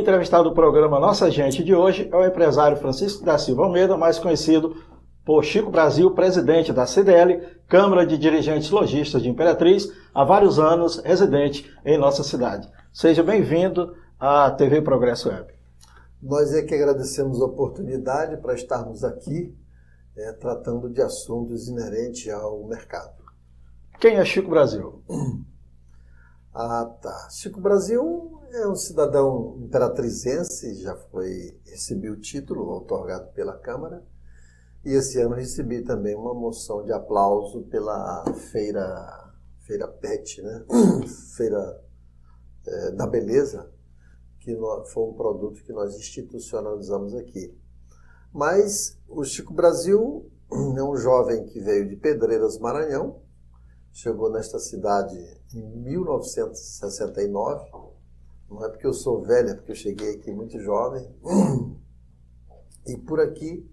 entrevistado do programa Nossa Gente de hoje é o empresário Francisco da Silva Almeida, mais conhecido por Chico Brasil, presidente da CDL, Câmara de Dirigentes Lojistas de Imperatriz, há vários anos residente em nossa cidade. Seja bem-vindo à TV Progresso Web. Nós é que agradecemos a oportunidade para estarmos aqui tratando de assuntos inerentes ao mercado. Quem é Chico Brasil? Chico Brasil é um cidadão imperatrizense, recebi o título outorgado pela Câmara, e esse ano recebi também uma moção de aplauso pela feira PET, né? Feira da Beleza, que foi um produto que nós institucionalizamos aqui. Mas o Chico Brasil é um jovem que veio de Pedreiras, Maranhão, chegou nesta cidade em 1969, não é porque eu sou velho, é porque eu cheguei aqui muito jovem, e por aqui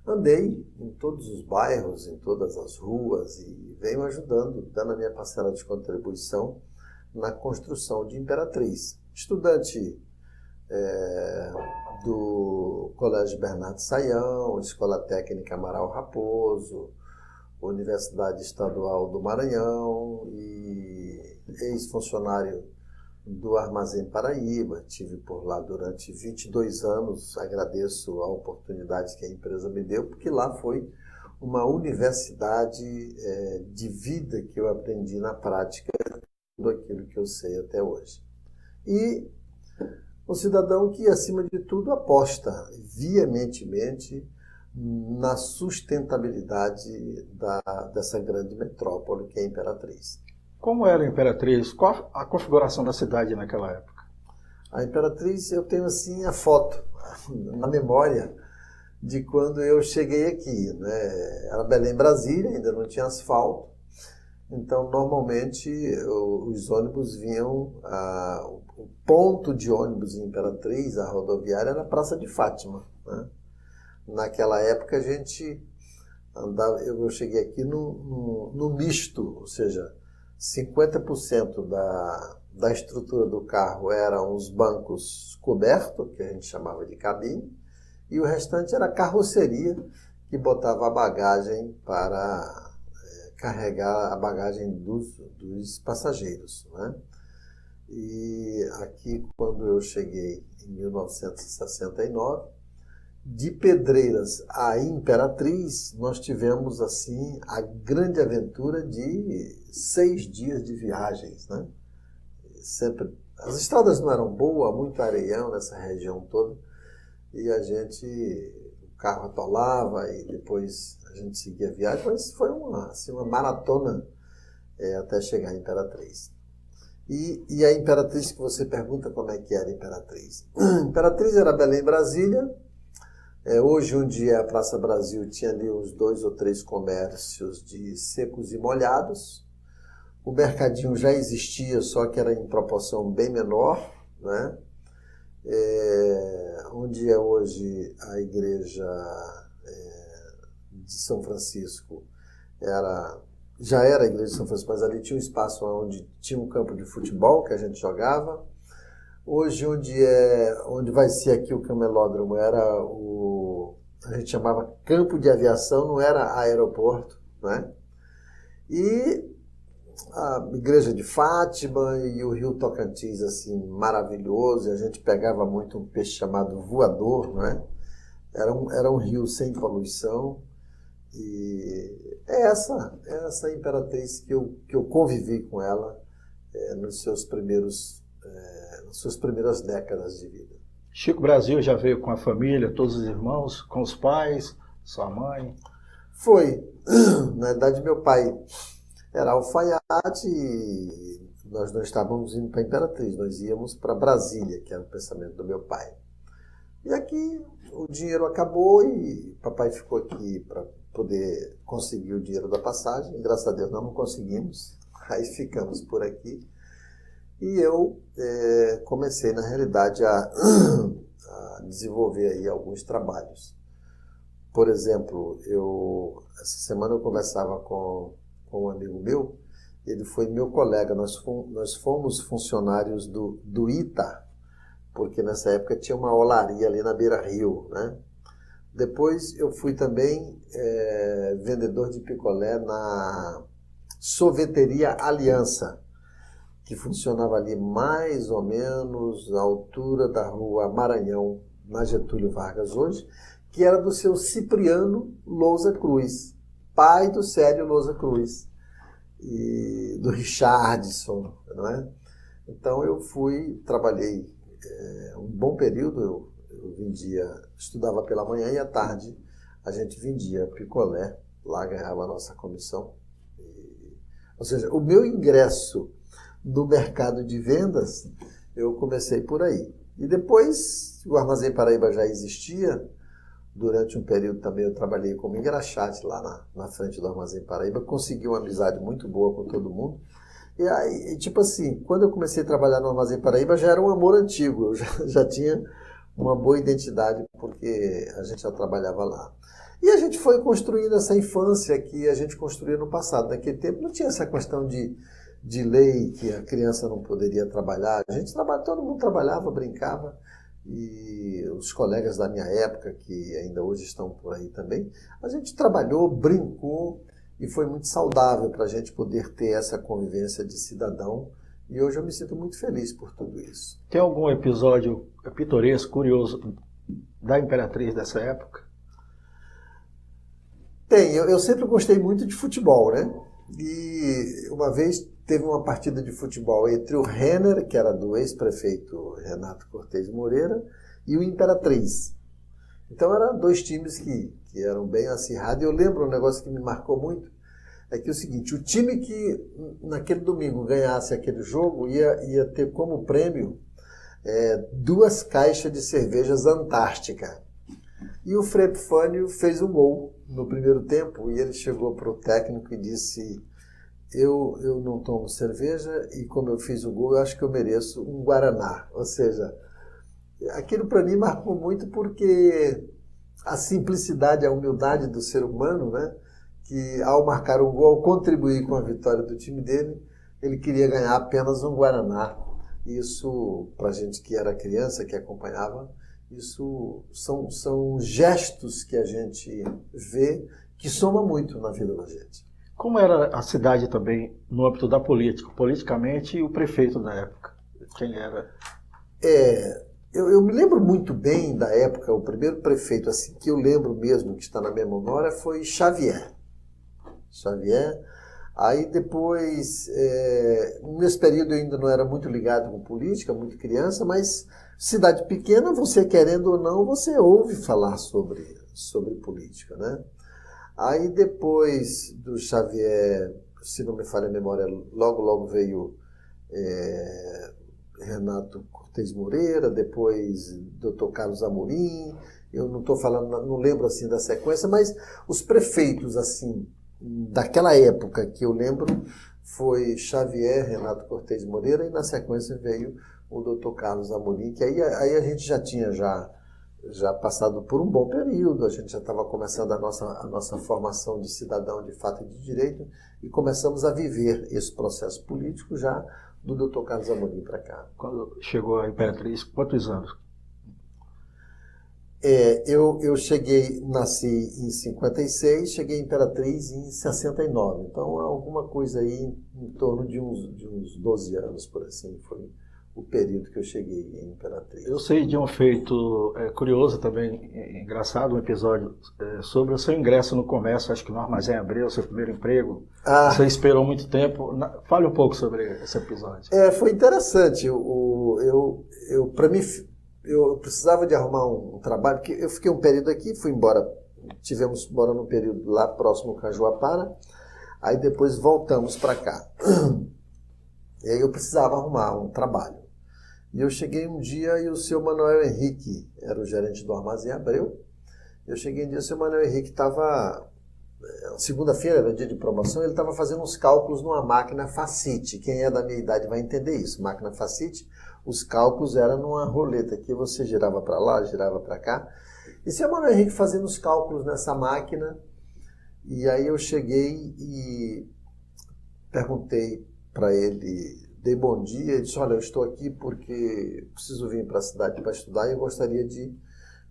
andei em todos os bairros, em todas as ruas, e venho ajudando, dando a minha parcela de contribuição na construção de Imperatriz. Estudante do Colégio Bernardo Sayão, Escola Técnica Amaral Raposo, Universidade Estadual do Maranhão e ex-funcionário do Armazém Paraíba. Estive por lá durante 22 anos, agradeço a oportunidade que a empresa me deu, porque lá foi uma universidade de vida que eu aprendi na prática tudo aquilo que eu sei até hoje. E um cidadão que, acima de tudo, aposta veementemente na sustentabilidade dessa grande metrópole que é a Imperatriz. Como era a Imperatriz? Qual a configuração da cidade naquela época? A Imperatriz, eu tenho assim a foto na memória de quando eu cheguei aqui, né? Era Belém, Brasília, ainda não tinha asfalto, então normalmente os ônibus vinham, o ponto de ônibus em Imperatriz, a rodoviária, era a Praça de Fátima, né? Naquela época a gente andava, eu cheguei aqui no misto, ou seja, 50% da estrutura do carro eram os bancos cobertos, que a gente chamava de cabine, e o restante era carroceria, que botava a bagagem para carregar a bagagem dos passageiros, né? E aqui, quando eu cheguei em 1969, de Pedreiras a Imperatriz, nós tivemos assim a grande aventura de 6 dias de viagens, né? Sempre, as estradas não eram boas, muito areião nessa região toda, e o carro atolava e depois a gente seguia a viagem, mas foi uma maratona até chegar em Imperatriz. E a Imperatriz que você pergunta como é que era a Imperatriz. Imperatriz era Belém, Brasília. Hoje, onde é a Praça Brasil, tinha ali uns 2 ou 3 comércios de secos e molhados. O mercadinho já existia, só que era em proporção bem menor, né? Onde é hoje a igreja de São Francisco, já era a igreja de São Francisco, mas ali tinha um espaço onde tinha um campo de futebol que a gente jogava. Hoje, onde vai ser aqui o camelódromo, a gente chamava campo de aviação, não era aeroporto, né? E a igreja de Fátima e o rio Tocantins, assim, maravilhoso, e a gente pegava muito um peixe chamado voador, né? Era um rio sem poluição, e é essa Imperatriz que eu convivi com ela nas suas primeiras décadas de vida. Chico Brasil já veio com a família, todos os irmãos, com os pais, sua mãe? Foi. Na verdade, meu pai era alfaiate e nós não estávamos indo para Imperatriz, nós íamos para Brasília, que era o pensamento do meu pai. E aqui o dinheiro acabou e papai ficou aqui para poder conseguir o dinheiro da passagem. E, graças a Deus nós não conseguimos, aí ficamos por aqui. E eu comecei, na realidade, a desenvolver aí alguns trabalhos. Por exemplo, essa semana eu conversava com um amigo meu, ele foi meu colega, nós fomos funcionários do ITA, porque nessa época tinha uma olaria ali na Beira-Rio, né? Depois eu fui também vendedor de picolé na Sorveteria Aliança, que funcionava ali mais ou menos à altura da rua Maranhão, na Getúlio Vargas hoje, que era do seu Cipriano Lousa Cruz, pai do Célio Lousa Cruz e do Richardson, não é? Então eu trabalhei um bom período, eu vendia, estudava pela manhã e à tarde a gente vendia picolé, lá ganhava a nossa comissão. Ou seja, o meu ingresso no mercado de vendas, eu comecei por aí. E depois, o Armazém Paraíba já existia. Durante um período também eu trabalhei como engraxate lá na frente do Armazém Paraíba. Consegui uma amizade muito boa com todo mundo. E aí, tipo assim, quando eu comecei a trabalhar no Armazém Paraíba, já era um amor antigo. Eu já tinha uma boa identidade, porque a gente já trabalhava lá. E a gente foi construindo essa infância que a gente construía no passado. Naquele tempo não tinha essa questão de lei, que a criança não poderia trabalhar. Todo mundo trabalhava, brincava. E os colegas da minha época, que ainda hoje estão por aí também, a gente trabalhou, brincou e foi muito saudável para a gente poder ter essa convivência de cidadão. E hoje eu me sinto muito feliz por tudo isso. Tem algum episódio pitoresco, curioso, da Imperatriz dessa época? Tem, eu sempre gostei muito de futebol, né? E uma vez teve uma partida de futebol entre o Renner, que era do ex-prefeito Renato Cortes Moreira, e o Imperatriz. Então eram dois times que eram bem acirrados. E eu lembro um negócio que me marcou muito, é que é o seguinte, o time que naquele domingo ganhasse aquele jogo ia ter como prêmio 2 caixas de cervejas Antártica. E o Frei Epifânio fez um gol no primeiro tempo e ele chegou para o técnico e disse: eu não tomo cerveja e como eu fiz o gol, eu acho que eu mereço um Guaraná. Ou seja, aquilo para mim marcou muito porque a simplicidade, a humildade do ser humano, né? Que ao marcar um gol, ao contribuir com a vitória do time dele, ele queria ganhar apenas um Guaraná. Isso, para a gente que era criança, que acompanhava, isso são gestos que a gente vê que soma muito na vida da gente. Como era a cidade também no âmbito da política? Politicamente, e o prefeito da época? Quem era? Eu me lembro muito bem da época, o primeiro prefeito assim, que eu lembro mesmo, que está na minha memória, foi Xavier. Aí depois, nesse período eu ainda não era muito ligado com política, muito criança, mas cidade pequena, você querendo ou não, você ouve falar sobre política, né? Aí depois do Xavier, se não me falha a memória, logo veio Renato Cortes Moreira, depois Dr. Carlos Amorim. Eu não estou falando, não lembro assim da sequência, mas os prefeitos assim daquela época que eu lembro foi Xavier, Renato Cortes Moreira e na sequência veio o Dr. Carlos Amorim, que aí a gente já tinha já passado por um bom período, a gente já estava começando a nossa formação de cidadão de fato e de direito e começamos a viver esse processo político já do Dr. Carlos Amorim para cá. Quando chegou a Imperatriz, quantos anos? Eu nasci em 56, cheguei em Imperatriz em 69, então alguma coisa aí em torno de uns 12 anos, por assim, foi o período que eu cheguei em Imperatriz. Eu sei de um feito curioso também, engraçado, um episódio sobre o seu ingresso no comércio, acho que no Armazém Abreu, seu primeiro emprego. Você esperou muito tempo. Fale um pouco sobre esse episódio. Foi interessante. Para mim, eu precisava de arrumar um trabalho, porque eu fiquei um período aqui, fui embora, tivemos morando um período lá próximo ao Cajuapara, aí depois voltamos para cá. E aí eu precisava arrumar um trabalho. E eu cheguei um dia e o seu Manuel Henrique era o gerente do Armazém Abreu. Eu cheguei um dia e o seu Manuel Henrique estava, segunda-feira era dia de promoção, ele estava fazendo uns cálculos numa máquina Facite. Quem é da minha idade vai entender isso. Máquina Facite, os cálculos eram numa roleta que você girava para lá, girava para cá. E o seu Manuel Henrique fazendo os cálculos nessa máquina. E aí eu cheguei e perguntei para ele dei bom dia e disse, olha, eu estou aqui porque preciso vir para a cidade para estudar e eu gostaria de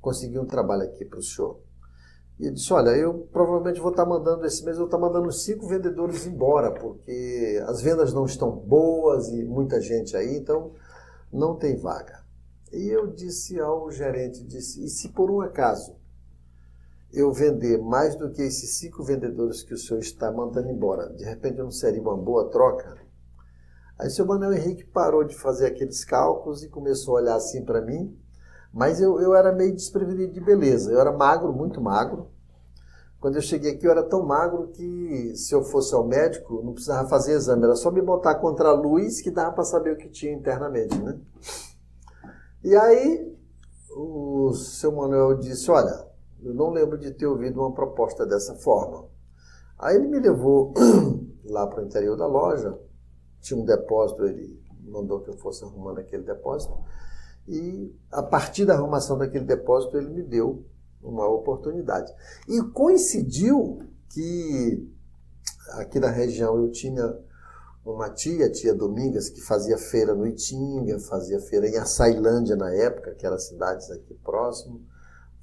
conseguir um trabalho aqui para o senhor. E ele disse, olha, eu provavelmente vou estar mandando, esse mês eu vou estar mandando 5 vendedores embora, porque as vendas não estão boas e muita gente aí, então não tem vaga. E eu disse ao gerente, disse, e se por um acaso eu vender mais do que esses 5 vendedores que o senhor está mandando embora, de repente não seria uma boa troca? Aí o seu Manuel Henrique parou de fazer aqueles cálculos e começou a olhar assim para mim, mas eu era meio desprevenido de beleza, eu era magro, muito magro. Quando eu cheguei aqui eu era tão magro que se eu fosse ao médico não precisava fazer exame, era só me botar contra a luz que dava para saber o que tinha internamente, né? E aí o seu Manuel disse, olha, eu não lembro de ter ouvido uma proposta dessa forma. Aí ele me levou lá para o interior da loja, tinha um depósito, ele mandou que eu fosse arrumando aquele depósito, e a partir da arrumação daquele depósito ele me deu uma oportunidade. E coincidiu que aqui na região eu tinha uma tia Domingas, que fazia feira no Itinga, fazia feira em Açailândia na época, que eram cidades aqui próximo,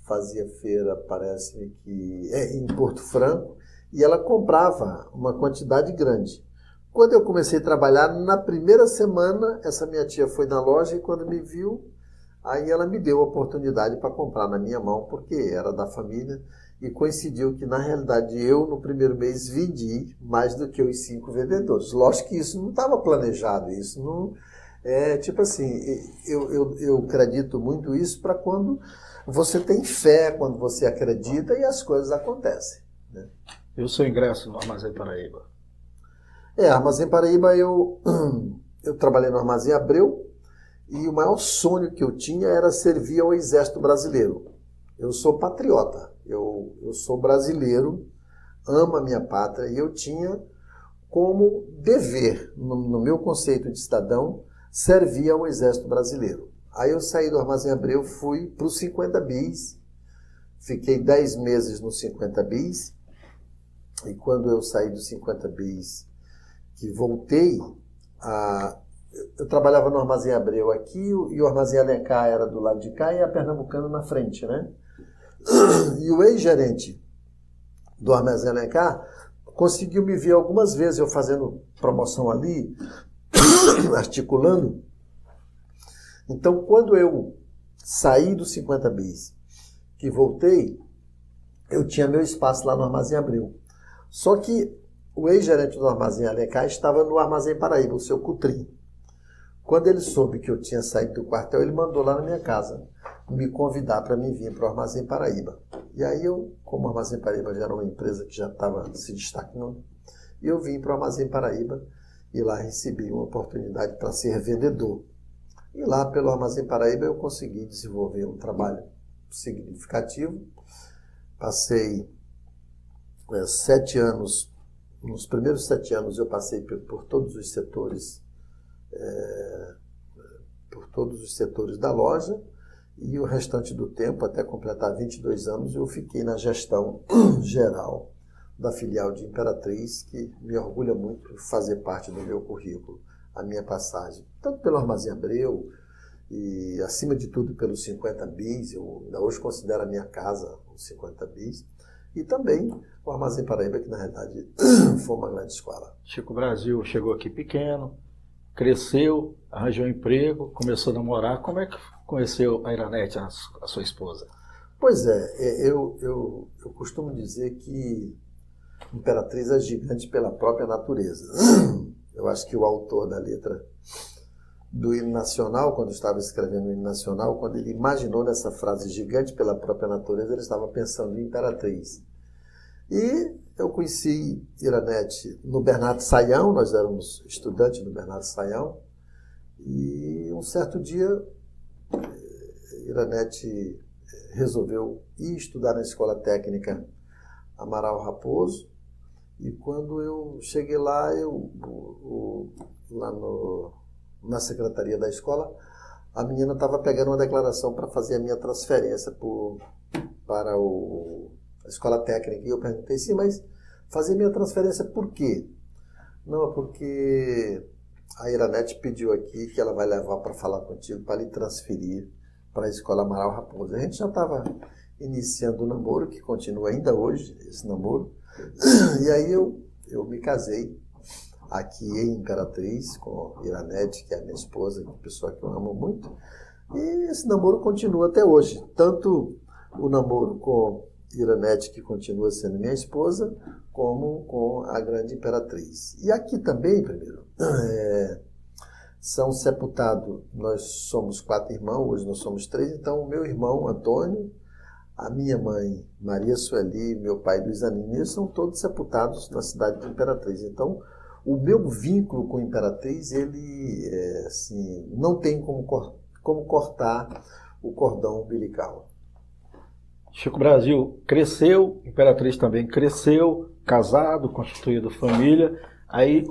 fazia feira, parece-me que em Porto Franco, e ela comprava uma quantidade grande. Quando eu comecei a trabalhar, na primeira semana, essa minha tia foi na loja e quando me viu, aí ela me deu a oportunidade para comprar na minha mão, porque era da família, e coincidiu que, na realidade, eu, no primeiro mês, vendi mais do que os 5 vendedores. Lógico que isso não estava planejado, isso não... tipo assim, eu acredito muito isso para quando você tem fé, quando você acredita e as coisas acontecem, né? E o seu ingresso no Armazém Paraíba? Armazém Paraíba, eu trabalhei no Armazém Abreu e o maior sonho que eu tinha era servir ao Exército Brasileiro. Eu sou patriota, eu sou brasileiro, amo a minha pátria e eu tinha como dever, no meu conceito de cidadão, servir ao Exército Brasileiro. Aí eu saí do Armazém Abreu, fui para os 50 bis, fiquei 10 meses nos 50 bis e quando eu saí dos 50 bis, que voltei, eu trabalhava no Armazém Abreu aqui e o Armazém Alencar era do lado de cá e a Pernambucana na frente, né? E o ex-gerente do Armazém Alencar conseguiu me ver algumas vezes eu fazendo promoção ali, articulando. Então, quando eu saí dos 50 bis, que voltei, eu tinha meu espaço lá no Armazém Abreu. Só que o ex-gerente do Armazém Alencar estava no Armazém Paraíba, o seu Cutrim. Quando ele soube que eu tinha saído do quartel, ele mandou lá na minha casa me convidar para mim vir para o Armazém Paraíba. E aí eu, como o Armazém Paraíba já era uma empresa que já estava se destacando, eu vim para o Armazém Paraíba e lá recebi uma oportunidade para ser vendedor. E lá pelo Armazém Paraíba eu consegui desenvolver um trabalho significativo. Passei 7 anos, nos primeiros 7 anos eu passei por todos os setores, da loja, e o restante do tempo, até completar 22 anos, eu fiquei na gestão geral da filial de Imperatriz, que me orgulha muito fazer parte do meu currículo, a minha passagem, tanto pelo Armazém Abreu e, acima de tudo, pelos 50 bis, eu ainda hoje considero a minha casa os 50 bis, e também o Armazém Paraíba, que na realidade foi uma grande escola. Chico Brasil chegou aqui pequeno, cresceu, arranjou emprego, começou a namorar. Como é que conheceu a Iranete, a sua esposa? Pois é, eu costumo dizer que Imperatriz é gigante pela própria natureza. Eu acho que o autor da letra do hino nacional, quando estava escrevendo o hino nacional, quando ele imaginou nessa frase gigante pela própria natureza, ele estava pensando em Imperatriz. E eu conheci Iranete no Bernardo Sayão, nós éramos estudantes no Bernardo Sayão, e um certo dia Iranete resolveu ir estudar na Escola Técnica Amaral Raposo, e quando eu cheguei lá, na secretaria da escola, a menina estava pegando uma declaração para fazer a minha transferência para a Escola Técnica, e eu perguntei, sim, mas fazer minha transferência por quê? Não, porque a Iranete pediu aqui que ela vai levar para falar contigo, para lhe transferir para a Escola Amaral Raposo. A gente já estava iniciando o namoro, que continua ainda hoje, esse namoro. E aí eu me casei aqui em Imperatriz com a Iranete, que é a minha esposa, uma pessoa que eu amo muito. E esse namoro continua até hoje. Tanto o namoro com Iranete, que continua sendo minha esposa, como com a grande Imperatriz. E aqui também, primeiro, são sepultados, nós somos 4 irmãos, hoje nós somos 3, então o meu irmão Antônio, a minha mãe Maria Sueli, meu pai Luiz Anínio, são todos sepultados na cidade de Imperatriz. Então, o meu vínculo com Imperatriz, ele assim, não tem como cortar o cordão umbilical. Chico Brasil cresceu, Imperatriz também cresceu, casado, constituído família, aí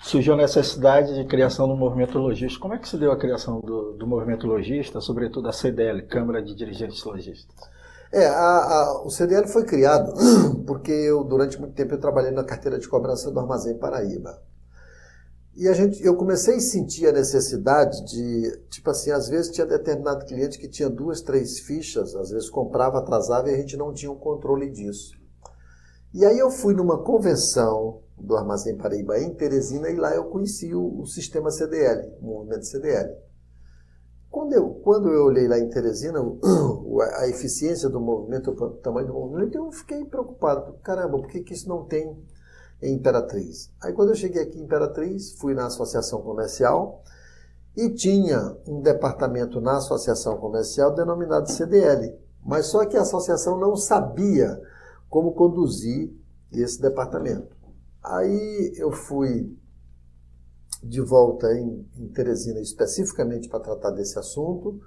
surgiu a necessidade de criação do movimento logístico. Como é que se deu a criação do movimento logista, sobretudo a CDL, Câmara de Dirigentes Logistas? O CDL foi criado porque durante muito tempo, eu trabalhei na carteira de cobrança do Armazém Paraíba. E eu comecei a sentir a necessidade de, tipo assim, às vezes tinha determinado cliente que tinha 2, 3 fichas, às vezes comprava, atrasava e a gente não tinha um controle disso. E aí eu fui numa convenção do Armazém Paraíba em Teresina e lá eu conheci o sistema CDL, o movimento CDL. Quando eu olhei lá em Teresina a eficiência do movimento, o tamanho do movimento, eu fiquei preocupado. Caramba, por que isso não tem em Imperatriz? Aí quando eu cheguei aqui em Imperatriz, fui na associação comercial e tinha um departamento na associação comercial denominado CDL. Mas só que a associação não sabia como conduzir esse departamento. Aí eu fui de volta em Teresina especificamente para tratar desse assunto.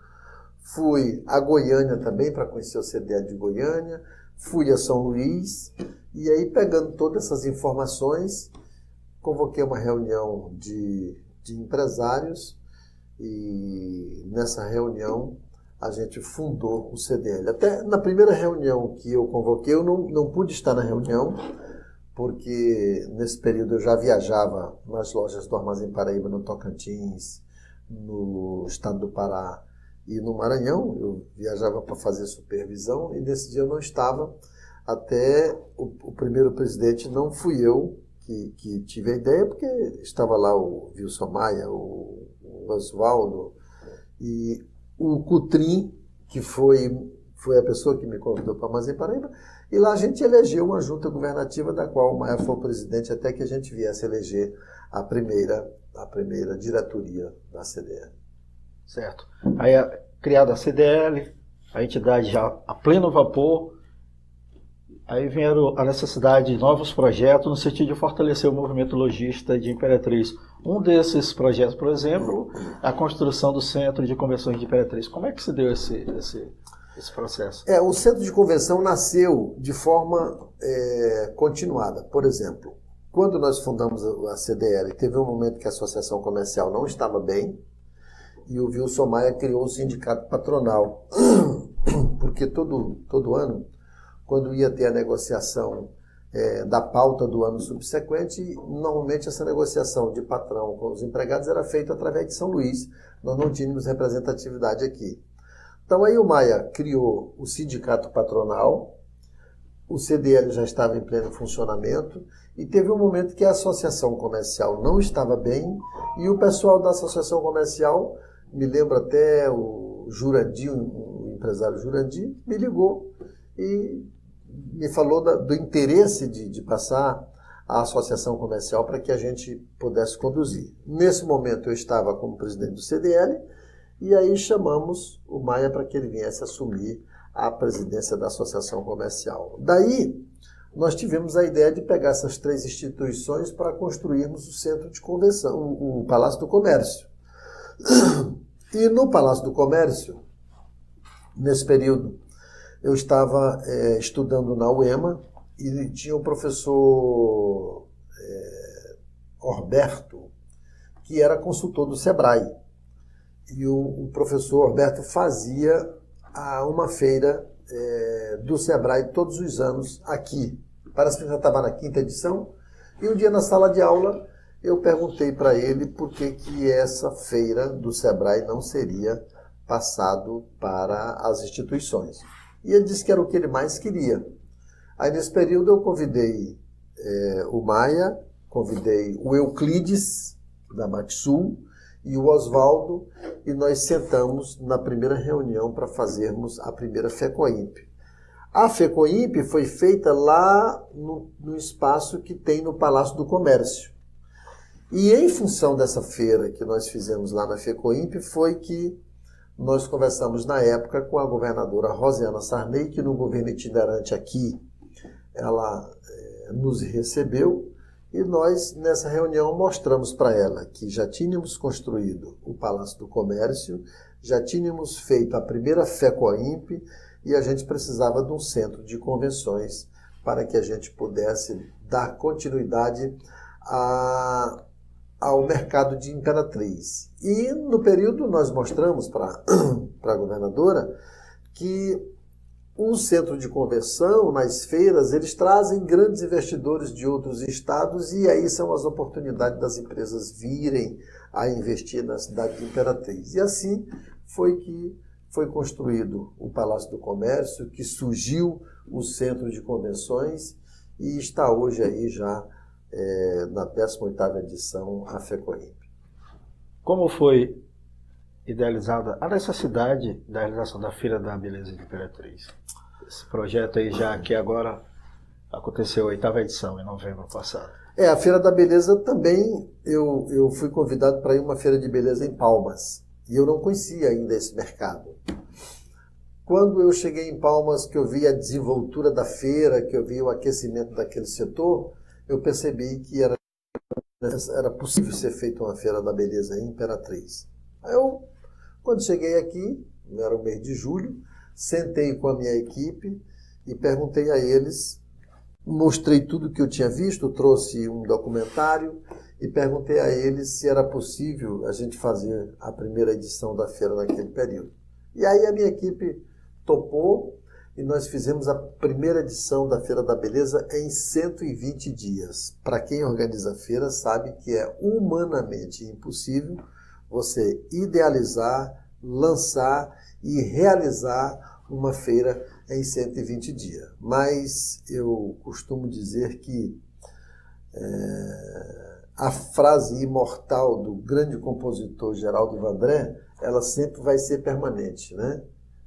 Fui a Goiânia também para conhecer o CDL de Goiânia. Fui a São Luís. E aí, pegando todas essas informações, convoquei uma reunião de empresários e nessa reunião a gente fundou o CDL. Até na primeira reunião que eu convoquei, eu não pude estar na reunião, porque nesse período eu já viajava nas lojas do Armazém Paraíba, no Tocantins, no estado do Pará e no Maranhão. Eu viajava para fazer supervisão e nesse dia eu não estava. Até o primeiro presidente não fui eu que tive a ideia, porque estava lá o Wilson Maia, o Oswaldo e o Cutrim, que foi a pessoa que me convidou para Armazém Paraíba, e lá a gente elegeu uma junta governativa da qual o Maia foi o presidente até que a gente viesse eleger a primeira diretoria da CDL. Certo. Aí criada a CDL, a entidade já a pleno vapor. Aí vieram a necessidade de novos projetos no sentido de fortalecer o movimento logista de Imperatriz. Um desses projetos, por exemplo, a construção do Centro de Convenções de Imperatriz. Como é que se deu esse processo? O Centro de Convenção nasceu de forma continuada. Por exemplo, quando nós fundamos a CDL, teve um momento que a Associação Comercial não estava bem e o Wilson Maia criou o sindicato patronal. Porque todo ano, quando ia ter a negociação da pauta do ano subsequente, normalmente essa negociação de patrão com os empregados era feita através de São Luís. Nós não tínhamos representatividade aqui. Então aí o Maia criou o sindicato patronal, o CDL já estava em pleno funcionamento e teve um momento que a associação comercial não estava bem e o pessoal da associação comercial, me lembro até o Jurandir, o empresário Jurandir, me ligou e me falou do interesse de passar a associação comercial para que a gente pudesse conduzir. Nesse momento eu estava como presidente do CDL e aí chamamos o Maia para que ele viesse assumir a presidência da associação comercial. Daí nós tivemos a ideia de pegar essas 3 instituições para construirmos o centro de convenção, o Palácio do Comércio. E no Palácio do Comércio, nesse período, eu estava estudando na UEMA e tinha o professor Orberto, que era consultor do SEBRAE. E o professor Orberto fazia uma feira do SEBRAE todos os anos aqui. Parece que já estava na 5ª edição. E um dia na sala de aula eu perguntei para ele por que essa feira do Sebrae não seria passado para as instituições. E ele disse que era o que ele mais queria. Aí, nesse período, eu convidei o Maia, convidei o Euclides, da Maxsul, e o Oswaldo, e nós sentamos na primeira reunião para fazermos a primeira FECOIMP. A FECOIMP foi feita lá no espaço que tem no Palácio do Comércio. E em função dessa feira que nós fizemos lá na FECOIMP, foi que nós conversamos na época com a governadora Rosiana Sarney, que no governo itinerante aqui, ela nos recebeu, e nós, nessa reunião, mostramos para ela que já tínhamos construído o Palácio do Comércio, já tínhamos feito a primeira FECOIMP, e a gente precisava de um centro de convenções para que a gente pudesse dar continuidade ao mercado de Imperatriz. E no período nós mostramos para a governadora que o centro de convenção, nas feiras, eles trazem grandes investidores de outros estados e aí são as oportunidades das empresas virem a investir na cidade de Imperatriz. E assim foi que foi construído o Palácio do Comércio, que surgiu o centro de convenções e está hoje aí já na 18ª edição a FECOIMP. Como foi idealizada a necessidade da realização da Feira da Beleza de Imperatriz? Esse projeto aí já que agora aconteceu a 8ª edição, em novembro passado. A Feira da Beleza também, eu fui convidado para ir a uma feira de beleza em Palmas. E eu não conhecia ainda esse mercado. Quando eu cheguei em Palmas, que eu vi a desenvoltura da feira, que eu vi o aquecimento daquele setor, eu percebi que era possível ser feita uma feira da beleza em Imperatriz. Aí eu, quando cheguei aqui, era o mês de julho, sentei com a minha equipe e perguntei a eles, mostrei tudo que eu tinha visto, trouxe um documentário e perguntei a eles se era possível a gente fazer a primeira edição da feira naquele período. E aí a minha equipe topou e nós fizemos a primeira edição da Feira da Beleza em 120 dias. Para quem organiza a feira sabe que é humanamente impossível você idealizar, lançar e realizar uma feira em 120 dias. Mas eu costumo dizer que a frase imortal do grande compositor Geraldo Vandré, ela sempre vai ser permanente, né?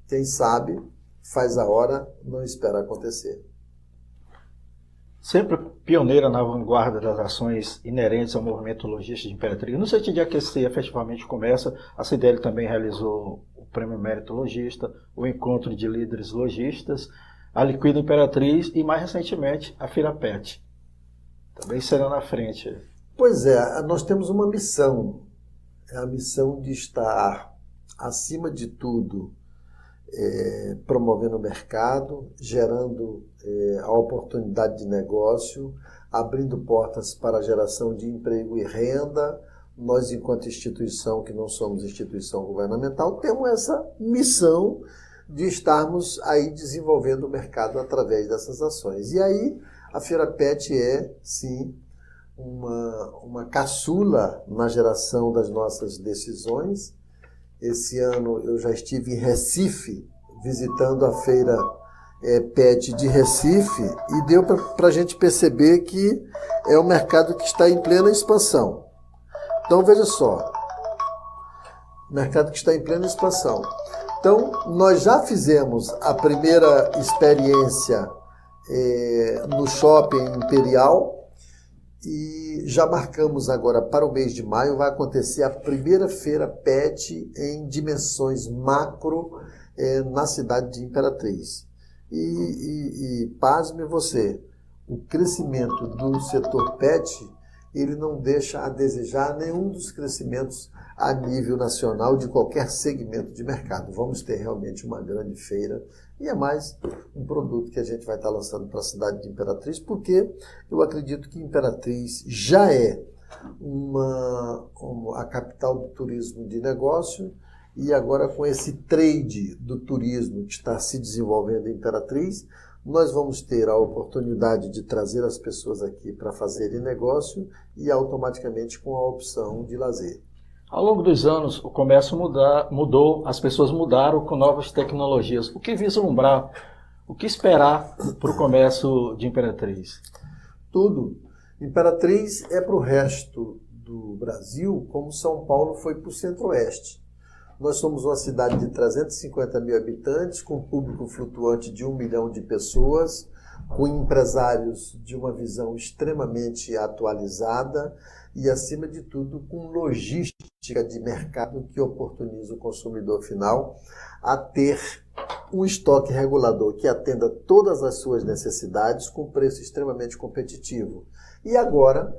Quem sabe, faz a hora, não espera acontecer. Sempre pioneira na vanguarda das ações inerentes ao movimento logístico de Imperatriz. No sentido de aquecer efetivamente começa, a CDL também realizou o Prêmio Mérito Logista, o Encontro de Líderes Logistas, a Liquida Imperatriz e, mais recentemente, a Feira PET. Também será na frente. Pois é, nós temos uma missão. É a missão de estar, acima de tudo, promovendo o mercado, gerando a oportunidade de negócio, abrindo portas para a geração de emprego e renda. Nós, enquanto instituição, que não somos instituição governamental, temos essa missão de estarmos aí desenvolvendo o mercado através dessas ações. E aí, a Feira PET é, sim, uma caçula na geração das nossas decisões. Esse ano eu já estive em Recife, visitando a Feira PET de Recife, e deu para a gente perceber que é um mercado que está em plena expansão. Então, veja só, mercado que está em plena expansão. Então, nós já fizemos a primeira experiência no Shopping Imperial, e já marcamos agora para o mês de maio, vai acontecer a primeira feira PET em dimensões macro na cidade de Imperatriz. E pasme você, o crescimento do setor PET, ele não deixa a desejar nenhum dos crescimentos a nível nacional de qualquer segmento de mercado. Vamos ter realmente uma grande feira e é mais um produto que a gente vai estar lançando para a cidade de Imperatriz, porque eu acredito que Imperatriz já é a capital do turismo de negócio e agora com esse trade do turismo que está se desenvolvendo em Imperatriz, nós vamos ter a oportunidade de trazer as pessoas aqui para fazerem negócio e automaticamente com a opção de lazer. Ao longo dos anos, o comércio mudou, as pessoas mudaram com novas tecnologias. O que vislumbrar, o que esperar para o comércio de Imperatriz? Tudo. Imperatriz é para o resto do Brasil como São Paulo foi para o Centro-Oeste. Nós somos uma cidade de 350 mil habitantes, com público flutuante de 1 milhão de pessoas, com empresários de uma visão extremamente atualizada e, acima de tudo, com logística de mercado que oportuniza o consumidor final a ter um estoque regulador que atenda todas as suas necessidades com preço extremamente competitivo. E agora,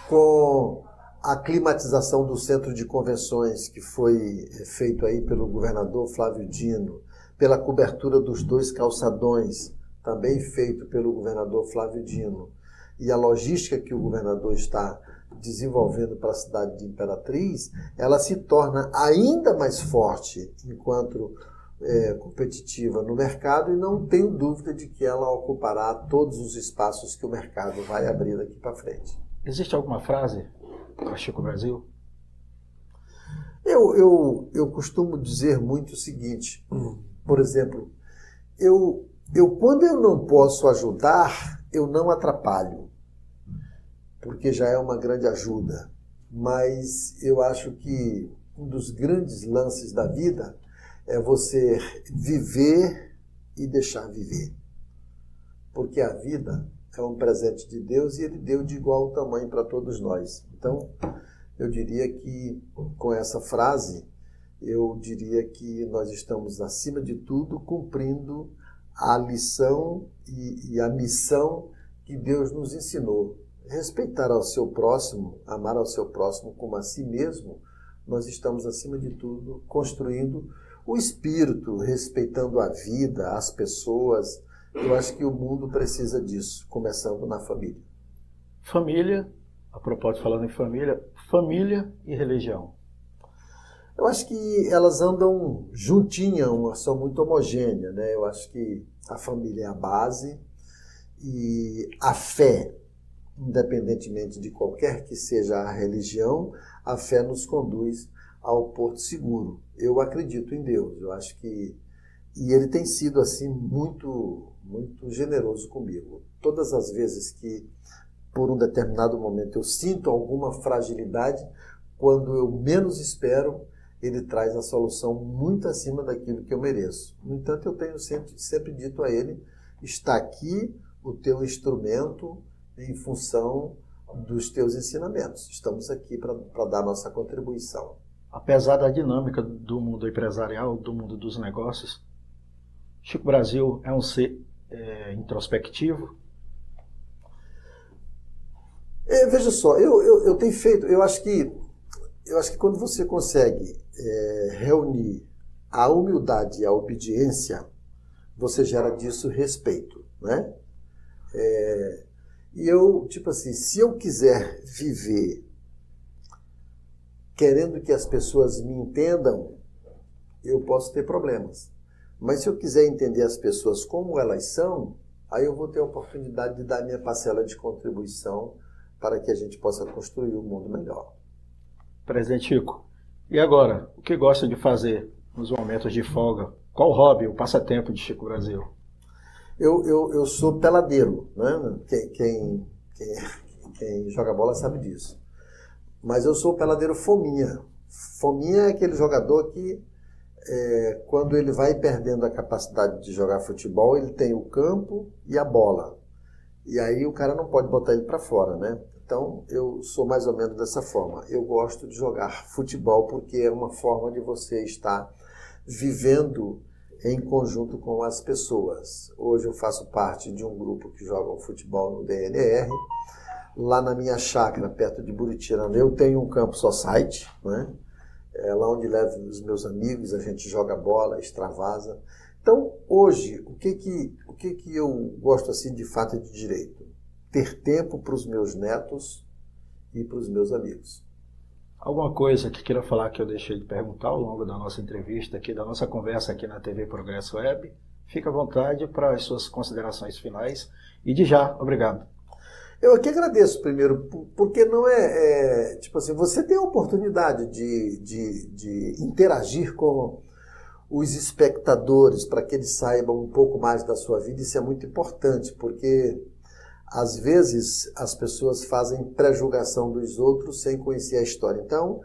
com a climatização do centro de convenções que foi feito aí pelo governador Flávio Dino, pela cobertura dos 2 calçadões, também feito pelo governador Flávio Dino, e a logística que o governador está desenvolvendo para a cidade de Imperatriz, ela se torna ainda mais forte enquanto competitiva no mercado e não tenho dúvida de que ela ocupará todos os espaços que o mercado vai abrir daqui para frente. Existe alguma frase para Chico Brasil? Eu costumo dizer muito o seguinte, por exemplo, quando eu não posso ajudar, eu não atrapalho, porque já é uma grande ajuda, mas eu acho que um dos grandes lances da vida é você viver e deixar viver, porque a vida é um presente de Deus e Ele deu de igual tamanho para todos nós. Então, eu diria que, com essa frase, eu diria que nós estamos, acima de tudo, cumprindo a lição e a missão que Deus nos ensinou. Respeitar ao seu próximo, amar ao seu próximo como a si mesmo, nós estamos, acima de tudo, construindo o espírito, respeitando a vida, as pessoas. Eu acho que o mundo precisa disso, começando na família. Família, a propósito, falando em família, família e religião. Eu acho que elas andam juntinhas, uma ação muito homogênea, né? Eu acho que a família é a base e a fé, independentemente de qualquer que seja a religião, a fé nos conduz ao porto seguro. Eu acredito em Deus, eu acho que... E Ele tem sido, assim, muito generoso comigo. Todas as vezes que, por um determinado momento, eu sinto alguma fragilidade, quando eu menos espero, Ele traz a solução muito acima daquilo que eu mereço. No entanto, eu tenho sempre dito a Ele, está aqui o teu instrumento em função dos teus ensinamentos. Estamos aqui para dar nossa contribuição. Apesar da dinâmica do mundo empresarial, do mundo dos negócios, Chico Brasil é um ser introspectivo? Veja só, eu tenho feito, eu acho que quando você consegue reunir a humildade e a obediência, você gera disso respeito, né? E eu, tipo assim, se eu quiser viver querendo que as pessoas me entendam, eu posso ter problemas. Mas se eu quiser entender as pessoas como elas são, aí eu vou ter a oportunidade de dar minha parcela de contribuição para que a gente possa construir um mundo melhor. Presidente Chico, e agora, o que gosta de fazer nos momentos de folga? Qual o hobby, o passatempo de Chico Brasil? Eu sou peladeiro, né? Quem joga bola sabe disso. Mas eu sou peladeiro fominha. Fominha é aquele jogador que, quando ele vai perdendo a capacidade de jogar futebol, ele tem o campo e a bola. E aí o cara não pode botar ele para fora, né? Então, eu sou mais ou menos dessa forma. Eu gosto de jogar futebol porque é uma forma de você estar vivendo em conjunto com as pessoas. Hoje eu faço parte de um grupo que joga futebol no DNR. Lá na minha chácara, perto de Buritirana, eu tenho um campo society, né? Lá onde levo os meus amigos, a gente joga bola, extravasa. Então, hoje, o que eu gosto assim de fato e de direito? Ter tempo para os meus netos e para os meus amigos. Alguma coisa que queira falar que eu deixei de perguntar ao longo da nossa entrevista aqui, da nossa conversa aqui na TV Progresso Web? fique à vontade para as suas considerações finais. E de já, obrigado. Eu aqui agradeço primeiro, porque não tipo assim, você tem a oportunidade de interagir com os espectadores para que eles saibam um pouco mais da sua vida. Isso é muito importante, porque às vezes as pessoas fazem pré-julgação dos outros sem conhecer a história. Então,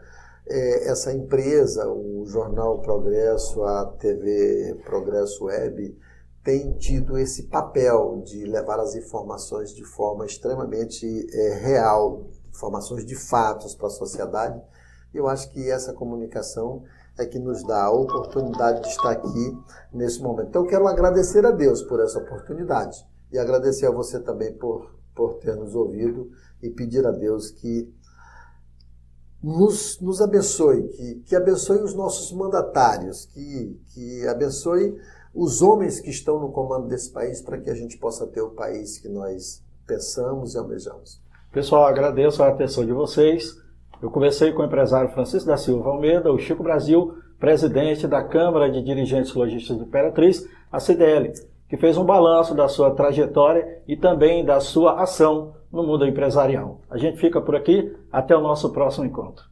essa empresa, o Jornal Progresso, a TV Progresso Web, tem tido esse papel de levar as informações de forma extremamente real, informações de fatos para a sociedade. Eu acho que essa comunicação é que nos dá a oportunidade de estar aqui nesse momento. Então, eu quero agradecer a Deus por essa oportunidade e agradecer a você também por ter nos ouvido e pedir a Deus que nos abençoe, que abençoe os nossos mandatários, que abençoe os homens que estão no comando desse país para que a gente possa ter o país que nós pensamos e almejamos. Pessoal, agradeço a atenção de vocês. Eu conversei com o empresário Francisco da Silva Almeida, o Chico Brasil, presidente da Câmara de Dirigentes Lojistas de Imperatriz, a CDL, que fez um balanço da sua trajetória e também da sua ação no mundo empresarial. A gente fica por aqui, até o nosso próximo encontro.